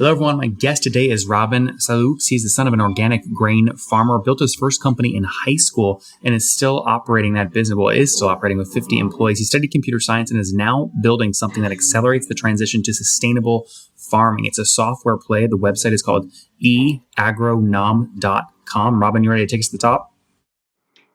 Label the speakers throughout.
Speaker 1: Hello, everyone. My guest today is Robin Saluoks. He's the son of an organic grain farmer, built his first company in high school, and is still operating that business. Well, is still operating with 50 employees. He studied computer science and is now building something that accelerates the transition to sustainable farming. It's a software play. The website is called eAgronom.com. Robin, you ready to take us to the top?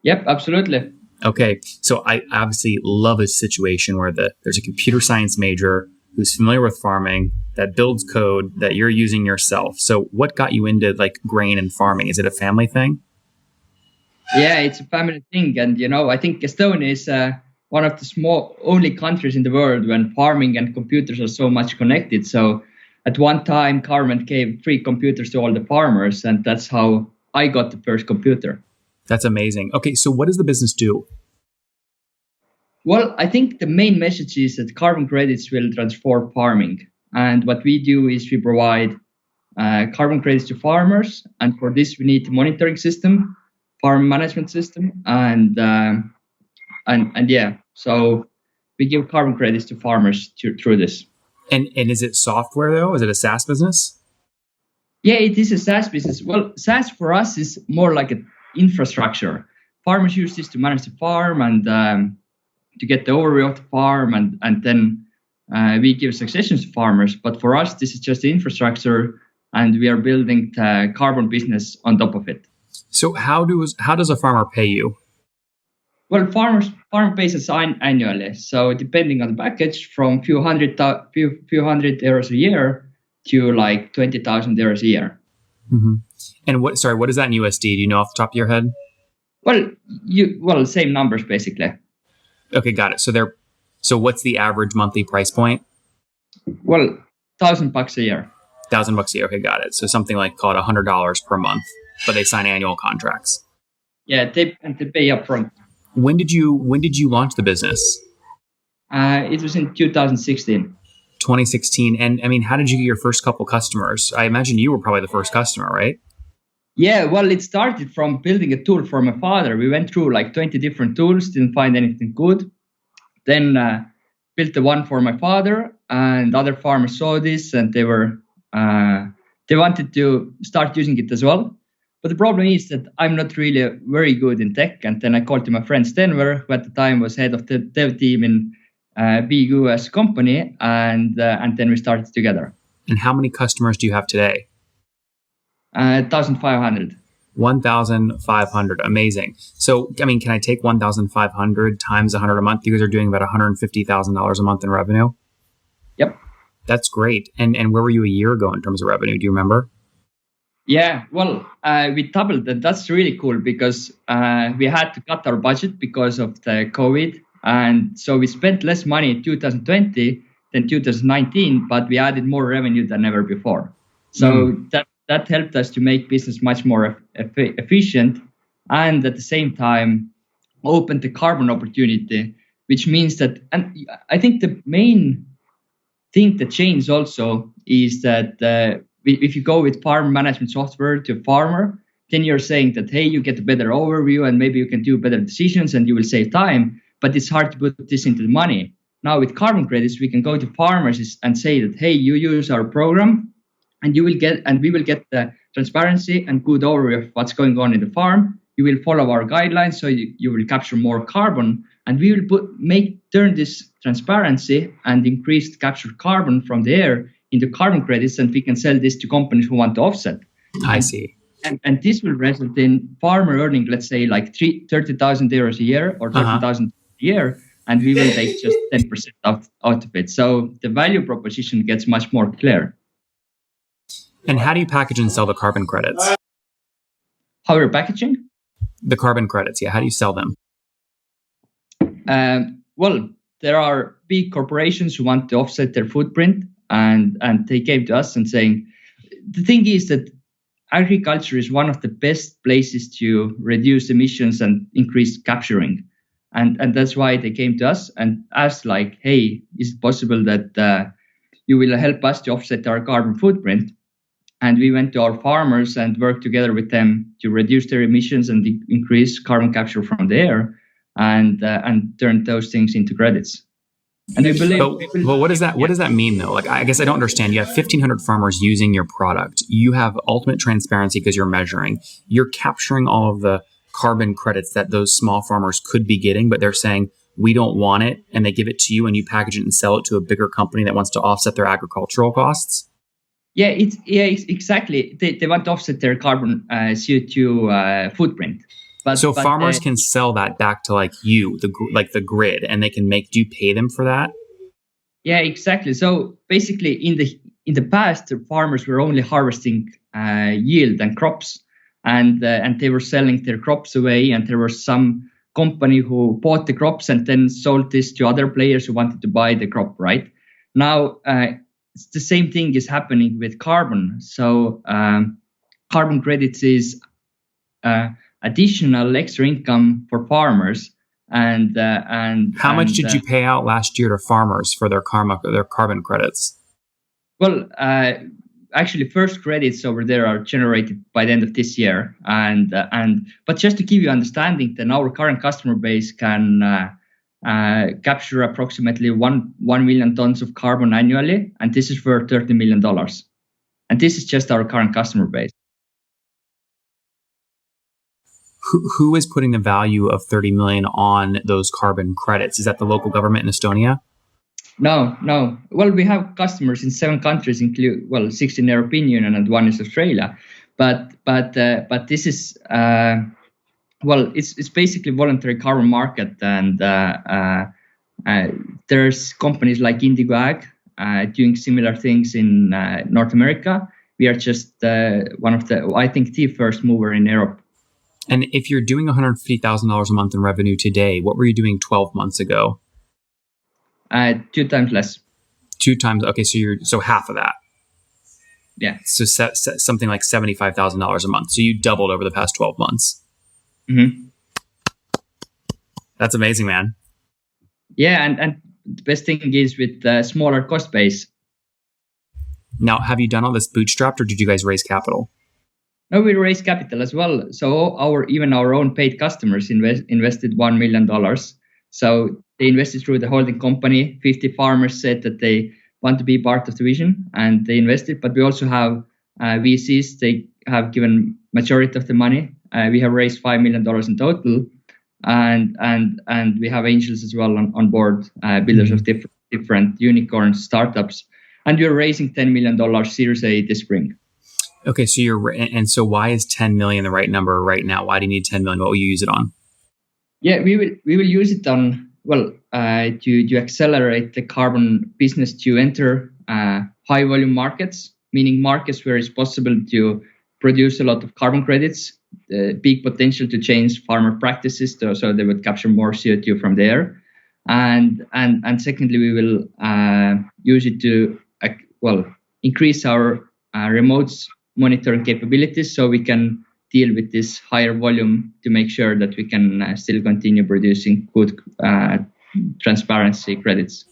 Speaker 2: Yep, absolutely.
Speaker 1: Okay. So I obviously love a situation where there's a computer science major who's familiar with farming, that builds code that you're using yourself. So what got you into like grain and farming? Is it a family thing?
Speaker 2: Yeah, it's a family thing. And, I think Estonia is one of the only countries in the world when farming and computers are so much connected. So at one time, government gave free computers to all the farmers. And that's how I got the first computer.
Speaker 1: That's amazing. Okay, so what does the business do?
Speaker 2: Well, I think the main message is that carbon credits will transform farming. And what we do is we provide carbon credits to farmers. And for this, we need a monitoring system, farm management system. And so we give carbon credits to farmers through this.
Speaker 1: And is it software, though? Is it a SaaS business?
Speaker 2: Yeah, it is a SaaS business. Well, SaaS for us is more like an infrastructure. Farmers use this to manage the farm and to get the overview of the farm, and then we give successions to farmers. But for us, this is just the infrastructure, and we are building the carbon business on top of it.
Speaker 1: So how does a farmer pay you?
Speaker 2: Well, farmer pays us annually. So depending on the package, from few hundred euros a year to like 20,000 euros a year.
Speaker 1: Mm-hmm. And what is that in USD? Do you know off the top of your head?
Speaker 2: Well, same numbers basically.
Speaker 1: Okay, got it. So what's the average monthly price point?
Speaker 2: Well, $1,000 a year.
Speaker 1: $1,000 a year. Okay, got it. So something like call it $100 per month, but they sign annual contracts.
Speaker 2: Yeah, they pay upfront.
Speaker 1: When did you launch the business?
Speaker 2: It was in 2016.
Speaker 1: 2016. And I mean, how did you get your first couple customers? I imagine you were probably the first customer, right?
Speaker 2: Yeah, well, it started from building a tool for my father. We went through like 20 different tools, didn't find anything good. Then built the one for my father, and other farmers saw this and they wanted to start using it as well. But the problem is that I'm not really very good in tech. And then I called to my friend Stenver, who at the time was head of the dev team in big US company, and then we started together.
Speaker 1: And how many customers do you have today?
Speaker 2: 1,500.
Speaker 1: 1,500. Amazing. So, I mean, can I take 1,500 times 100 a month? You guys are doing about $150,000 a month in revenue.
Speaker 2: Yep.
Speaker 1: That's great. And where were you a year ago in terms of revenue? Do you remember?
Speaker 2: Yeah, well, we doubled that. That's really cool because we had to cut our budget because of the COVID. And so we spent less money in 2020 than 2019, but we added more revenue than ever before. So that helped us to make business much more efficient, and at the same time open the carbon opportunity, which means that, and I think the main thing that changed also is that if you go with farm management software to a farmer, then you're saying that, hey, you get a better overview and maybe you can do better decisions and you will save time, but it's hard to put this into the money. Now with carbon credits, we can go to farmers and say that, hey, you use our program, and we will get the transparency and good overview of what's going on in the farm. You will follow our guidelines, so you will capture more carbon, and we will turn this transparency and increased captured carbon from the air into carbon credits, and we can sell this to companies who want to offset.
Speaker 1: I see.
Speaker 2: And this will result in farmer earning, let's say, like 30,000 euros a year or 30,000 a year, and we will take just 10% out of it. So the value proposition gets much more clear.
Speaker 1: And how do you package and sell the carbon credits?
Speaker 2: How we're packaging?
Speaker 1: The carbon credits, yeah. How do you sell them?
Speaker 2: Well, there are big corporations who want to offset their footprint, and they came to us and saying, the thing is that agriculture is one of the best places to reduce emissions and increase capturing. And that's why they came to us and asked like, hey, is it possible that you will help us to offset our carbon footprint? And we went to our farmers and worked together with them to reduce their emissions and increase carbon capture from the air, and turned those things into credits. And we believe.
Speaker 1: But what does that mean though? Like, I guess I don't understand. You have 1,500 farmers using your product. You have ultimate transparency because you're measuring. You're capturing all of the carbon credits that those small farmers could be getting, but they're saying we don't want it, and they give it to you, and you package it and sell it to a bigger company that wants to offset their agricultural costs.
Speaker 2: Yeah, exactly. They want to offset their carbon CO2 footprint.
Speaker 1: But farmers can sell that back to like you, the grid, and they can make. Do you pay them for that?
Speaker 2: Yeah, exactly. So basically, in the past, the farmers were only harvesting yield and crops, and they were selling their crops away. And there was some company who bought the crops and then sold this to other players who wanted to buy the crop. Right now, it's the same thing is happening with carbon. So carbon credits is additional extra income for farmers. And
Speaker 1: how much did you pay out last year to farmers for their carbon credits?
Speaker 2: Well, actually, first credits over there are generated by the end of this year. But just to give you understanding, then our current customer base can capture approximately 1 million tons of carbon annually, and this is for $30 million. And this is just our current customer base.
Speaker 1: Who is putting the value of 30 million on those carbon credits? Is that the local government in Estonia?
Speaker 2: No. Well, we have customers in 7 countries, include 6 in the European Union and 1 is Australia. But this is it's basically voluntary carbon market, and there's companies like Indigo Ag doing similar things in North America. We are just one of the first mover in Europe.
Speaker 1: And if you're doing $150,000 a month in revenue today, what were you doing 12 months ago?
Speaker 2: 2 times less.
Speaker 1: 2 times. Okay, so half of that.
Speaker 2: Yeah.
Speaker 1: So something like $75,000 a month. So you doubled over the past 12 months.
Speaker 2: Mm-hmm.
Speaker 1: That's amazing, man.
Speaker 2: Yeah, and the best thing is with smaller cost base.
Speaker 1: Now, have you done all this bootstrapped, or did you guys raise capital?
Speaker 2: No, we raised capital as well. So our own paid customers invested $1 million. So they invested through the holding company. 50 farmers said that they want to be part of the vision, and they invested. But we also have VCs. They have given majority of the money. We have raised $5 million in total, and we have angels as well on board, builders of different unicorn startups. And we're raising $10 million Series A this spring.
Speaker 1: Okay, so why is 10 million the right number right now? Why do you need 10 million? What will you use it on?
Speaker 2: Yeah, we will use it on to accelerate the carbon business to enter high volume markets, meaning markets where it's possible to produce a lot of carbon credits, big potential to change farmer practices, so they would capture more CO2 from there. And secondly, we will use it to increase our remote monitoring capabilities, so we can deal with this higher volume to make sure that we can still continue producing good transparency credits.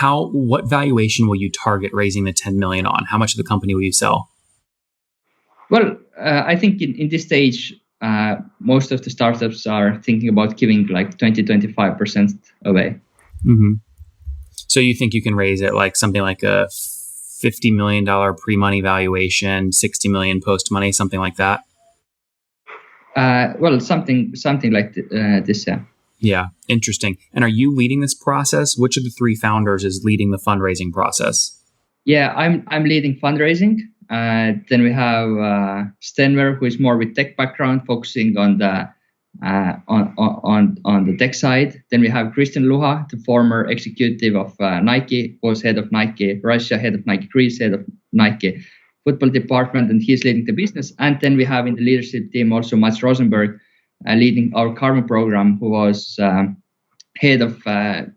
Speaker 1: What valuation will you target raising the 10 million on? How much of the company will you sell?
Speaker 2: Well, I think in this stage, most of the startups are thinking about giving like 20-25% away.
Speaker 1: Mm-hmm. So you think you can raise it like something like a $50 million pre-money valuation, 60 million post-money, something like that?
Speaker 2: Something like this, yeah.
Speaker 1: Yeah, interesting. And are you leading this process? Which of the 3 founders is leading the fundraising process?
Speaker 2: Yeah, I'm leading fundraising. Then we have Stenver, who is more with tech background, focusing on the on the tech side. Then we have Christian Luha, the former executive of Nike, was head of Nike Russia, head of Nike Greece, head of Nike football department, and he's leading the business. And then we have in the leadership team also Mats Rosenberg, leading our carbon program, who was head of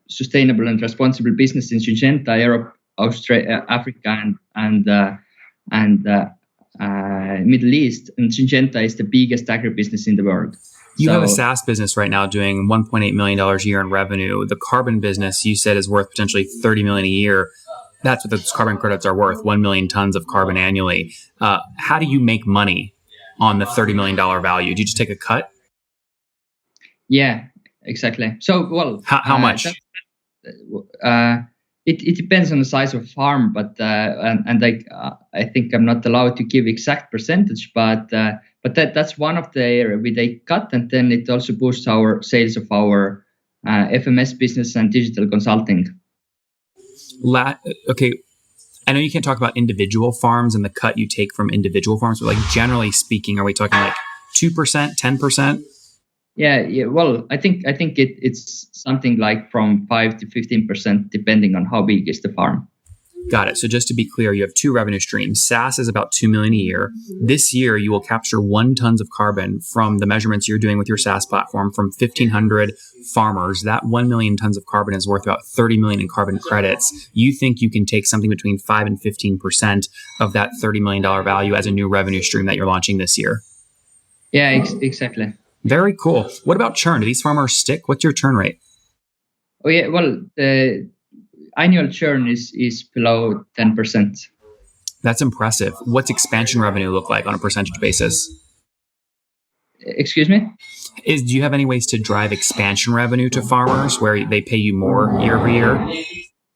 Speaker 2: sustainable and responsible business in Syngenta, Europe, Australia, Africa, and Middle East. And Syngenta is the biggest agribusiness in the world.
Speaker 1: You have a SaaS business right now doing $1.8 million a year in revenue. The carbon business, you said, is worth potentially $30 million a year. That's what those carbon credits are worth, 1 million tons of carbon annually. How do you make money on the $30 million value? Do you just take a cut?
Speaker 2: Yeah, exactly. So,
Speaker 1: how much?
Speaker 2: it depends on the size of farm, but I think I'm not allowed to give exact percentage, but that's one of the area we they cut, and then it also boosts our sales of our FMS business and digital consulting.
Speaker 1: Okay, I know you can't talk about individual farms and the cut you take from individual farms, but like generally speaking, are we talking like 2%, 10%?
Speaker 2: Yeah. Well, I think it's something like from 5 to 15%, depending on how big is the farm.
Speaker 1: Got it. So just to be clear, you have two revenue streams. SaaS is about $2 million a year. This year, you will capture 1 tons of carbon from the measurements you're doing with your SaaS platform from 1,500 farmers. That 1 million tons of carbon is worth about 30 million in carbon credits. You think you can take something between 5 and 15% of that $30 million value as a new revenue stream that you're launching this year.
Speaker 2: Yeah, exactly.
Speaker 1: Very cool. What about churn? Do these farmers stick? What's your churn rate?
Speaker 2: Oh yeah, well, the annual churn is below 10%.
Speaker 1: That's impressive. What's expansion revenue look like on a percentage basis?
Speaker 2: Excuse me?
Speaker 1: Do you have any ways to drive expansion revenue to farmers where they pay you more year over year?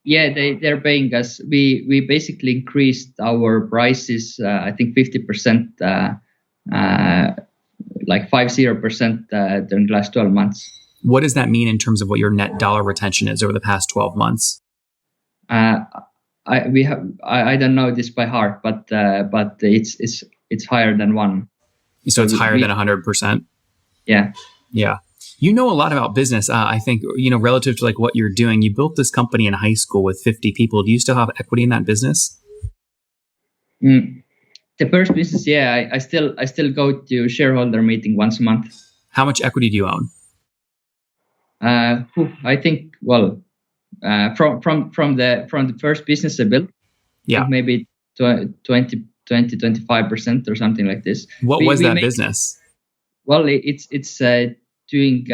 Speaker 2: Yeah, they're paying us. We basically increased our prices, I think 50%, like 50% during the last 12 months.
Speaker 1: What does that mean in terms of what your net dollar retention is over the past 12 months?
Speaker 2: I don't know this by heart, but it's higher than 1.
Speaker 1: So it's higher than 100%.
Speaker 2: Yeah.
Speaker 1: Yeah. You know a lot about business. I think, relative to like what you're doing, you built this company in high school with 50 people. Do you still have equity in that business?
Speaker 2: The first business, yeah, I still go to shareholder meeting once a month.
Speaker 1: How much equity do you own?
Speaker 2: I think, well, from the first business I built,
Speaker 1: yeah,
Speaker 2: maybe 25% or something like this.
Speaker 1: What was that business?
Speaker 2: Well, it's doing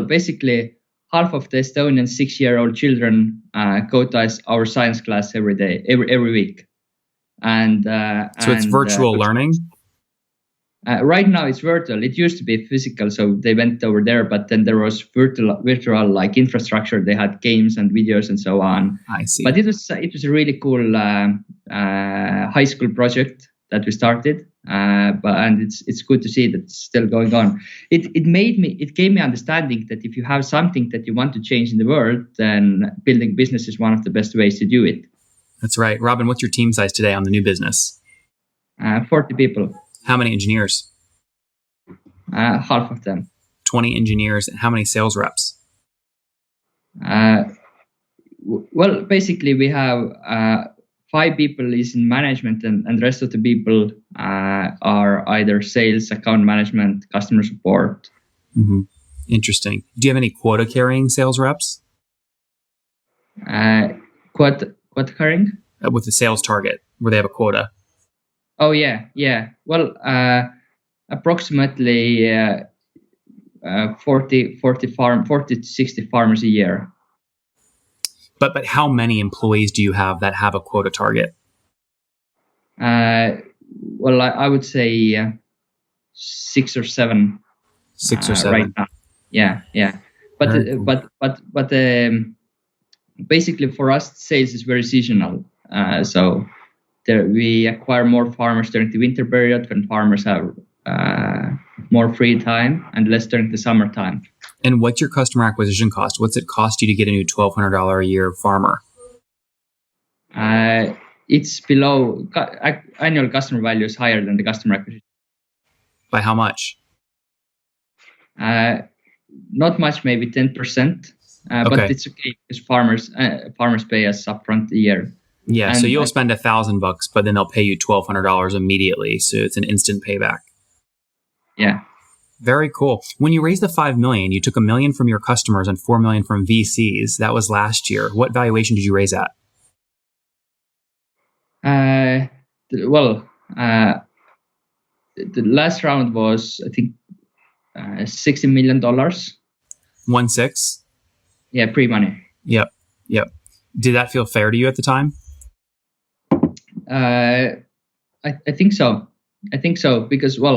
Speaker 2: basically half of the Estonian 6-year-old children go to our science class every week, and
Speaker 1: so it's virtual learning.
Speaker 2: Right now it's virtual. It used to be physical, so they went over there. But then there was virtual like infrastructure. They had games and videos and so on.
Speaker 1: I see.
Speaker 2: But it was a really cool high school project that we started. And it's good to see that it's still going on. It gave me understanding that if you have something that you want to change in the world, then building business is one of the best ways to do it.
Speaker 1: That's right. Robin, what's your team size today on the new business?
Speaker 2: 40 people.
Speaker 1: How many engineers?
Speaker 2: Half of them.
Speaker 1: 20 engineers. And how many sales reps?
Speaker 2: Well, basically we have 5 people is in management, and the rest of the people are either sales, account management, customer support.
Speaker 1: Mm-hmm. Interesting. Do you have any quota carrying sales reps?
Speaker 2: Quota carrying?
Speaker 1: With the sales target, where they have a quota.
Speaker 2: Oh yeah. Well, approximately 40 to 60 farmers a year.
Speaker 1: But how many employees do you have that have a quota target?
Speaker 2: Well, I would say 6 or 7.
Speaker 1: 6 or 7
Speaker 2: right now. Yeah. But basically for us, sales is very seasonal. So we acquire more farmers during the winter period when farmers have more free time, and less during the summertime.
Speaker 1: And what's your customer acquisition cost? What's it cost you to get a new $1,200 a year farmer?
Speaker 2: It's below annual customer value is higher than the customer acquisition.
Speaker 1: By how much?
Speaker 2: Not much, maybe 10%. But it's okay because farmers pay us upfront a year.
Speaker 1: Yeah, and so you'll spend $1,000, but then they'll pay you $1,200 immediately. So it's an instant payback.
Speaker 2: Yeah.
Speaker 1: Very cool. When you raised the $5 million, you took $1 million from your customers and $4 million from VCs. That was last year. What valuation did you raise at?
Speaker 2: The last round was, I think, $60 million.
Speaker 1: 1.6?
Speaker 2: Yeah, pre-money.
Speaker 1: Yep. Did that feel fair to you at the time?
Speaker 2: I think so. Because we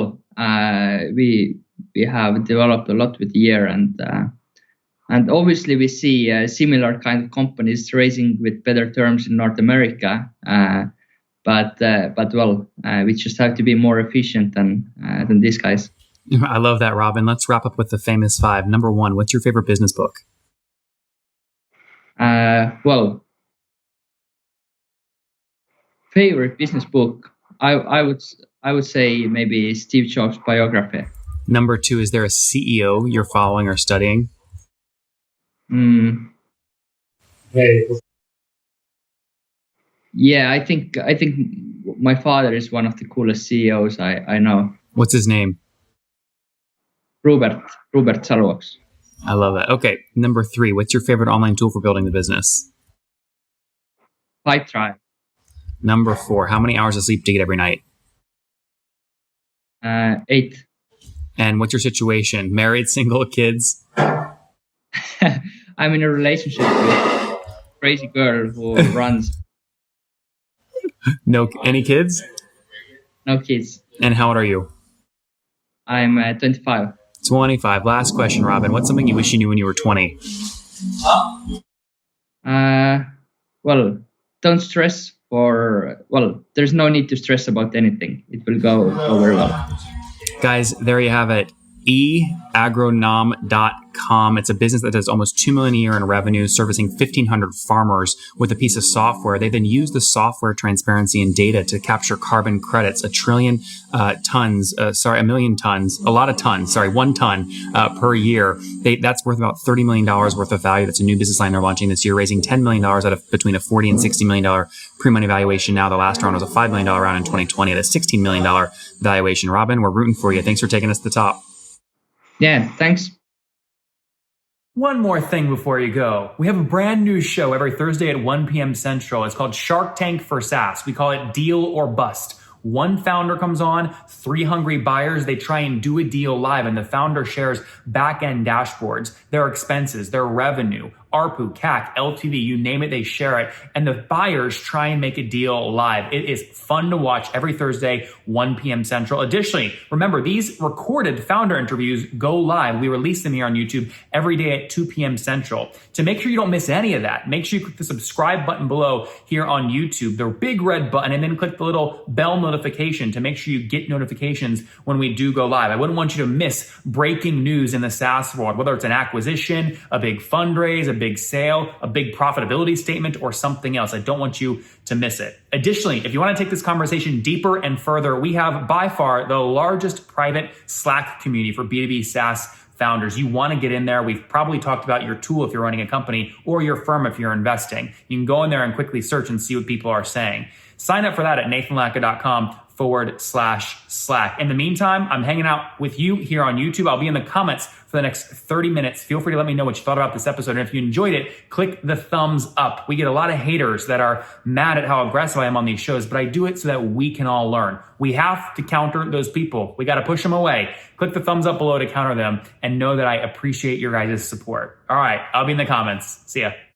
Speaker 2: have developed a lot with the year, and And obviously, we see similar kind of companies raising with better terms in North America. We just have to be more efficient than these guys.
Speaker 1: I love that, Robin. Let's wrap up with the famous five. Number one, what's your favorite business book?
Speaker 2: Favorite business book, I would say maybe Steve Jobs' biography.
Speaker 1: Number two, is there a CEO you're following or studying?
Speaker 2: Yeah, I think my father is one of the coolest CEOs I know.
Speaker 1: What's his name?
Speaker 2: Robin Saluoks.
Speaker 1: I love it. Okay, number three, what's your favorite online tool for building the business?
Speaker 2: Pipedrive.
Speaker 1: Number four, how many hours of sleep do you get every night?
Speaker 2: 8.
Speaker 1: And what's your situation? Married, single, kids?
Speaker 2: I'm in a relationship with a crazy girl who runs.
Speaker 1: No, any kids?
Speaker 2: No kids.
Speaker 1: And how old are you?
Speaker 2: I'm 25.
Speaker 1: 25. Last question, Robin. What's something you wish you knew when you were 20?
Speaker 2: Don't stress there's no need to stress about anything. It will go very well.
Speaker 1: Guys, there you have it. eAgronom.com. It's a business that does almost $2 million a year in revenue, servicing 1,500 farmers with a piece of software. They then use the software transparency and data to capture carbon credits, 1 million tons, 1 ton per year. That's worth about $30 million worth of value. That's a new business line they're launching this year, raising $10 million out of between a $40 and $60 million pre-money valuation. Now, the last round was a $5 million round in 2020 at a $16 million valuation. Robin, we're rooting for you. Thanks for taking us to the top.
Speaker 2: Yeah, thanks.
Speaker 1: One more thing before you go. We have a brand new show every Thursday at 1 p.m. Central. It's called Shark Tank for SaaS. We call it Deal or Bust. One founder comes on, 3 hungry buyers. They try and do a deal live, and the founder shares back-end dashboards, their expenses, their revenue, ARPU, CAC, LTV, you name it, they share it. And the buyers try and make a deal live. It is fun to watch every Thursday, 1 p.m. Central. Additionally, remember, these recorded founder interviews go live. We release them here on YouTube every day at 2 p.m. Central. To make sure you don't miss any of that, make sure you click the subscribe button below here on YouTube, the big red button, and then click the little bell notification to make sure you get notifications when we do go live. I wouldn't want you to miss breaking news in the SaaS world, whether it's an acquisition, a big fundraise, a big sale, a big profitability statement, or something else. I don't want you to miss it. Additionally, if you want to take this conversation deeper and further, we have by far the largest private Slack community for B2B SaaS founders. You want to get in there. We've probably talked about your tool if you're running a company or your firm if you're investing. You can go in there and quickly search and see what people are saying. Sign up for that at nathanlatka.com/Slack. In the meantime, I'm hanging out with you here on YouTube. I'll be in the comments for the next 30 minutes. Feel free to let me know what you thought about this episode. And if you enjoyed it, click the thumbs up. We get a lot of haters that are mad at how aggressive I am on these shows, but I do it so that we can all learn. We have to counter those people. We got to push them away. Click the thumbs up below to counter them and know that I appreciate your guys' support. All right, I'll be in the comments. See ya.